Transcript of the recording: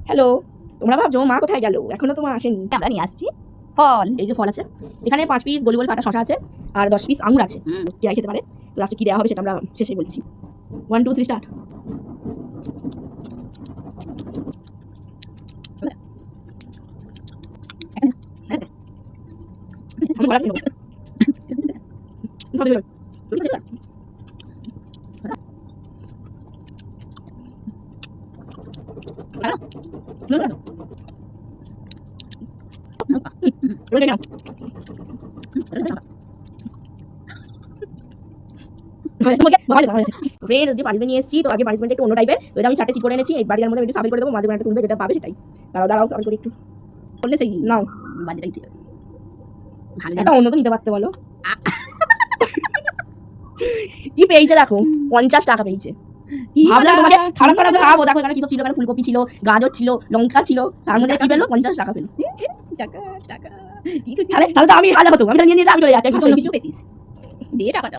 Hello, তোমরা ভাবছো মা কোথায় গেল, এখনো তো মা আসেনি। আমরা নিয়ে আসছি ফল। এই যে ফল আছে, এখানে 5 পিস গোল গোল কাটা শশা আছে আর 10 পিস আঙুর আছে। কে খেতে পারে? তো লাস্টে কি দেওয়া হবে সেটা আমরা শেষে বলছি। 1 2 3 স্টার্ট। আমি বলা নেব। যে পানিশমেন্ট নিয়ে এসেছি, তো আগে পানিশমেন্ট একটু অন্য টাইপের, তো এটা আমি 4টে চিট করে এনেছি। এই বাড়ির মধ্যে একটু সাবিল করে দেবো, মাঝে মাঝে তুলবে, যেটা পাবে সেটাই। দাঁড়াও দাঁড়াও, সাবিল করে একটু করলে সেই নাও। বাজেটাই ভালো এটা অন্য তো নিতে পারতে বলো। কি পেয়েছে দেখো, 50 টাকা পেয়েছে। ভাবলাম তোমাকে খারাপ খারাপ খাবো, দেখো এখানে কি সব ছিল, এখানে ফুলকপি ছিল, গাজর ছিল, লঙ্কা ছিল, তার মধ্যে কি পেলো? 50 টাকা পেলো। টাকা টাকা তাহলে তো আমি হাজার হতো, আমি নিয়ে নিয়ে আমি চলে যাচ্ছি। কিছু পেতিস দিয়ে টাকাটা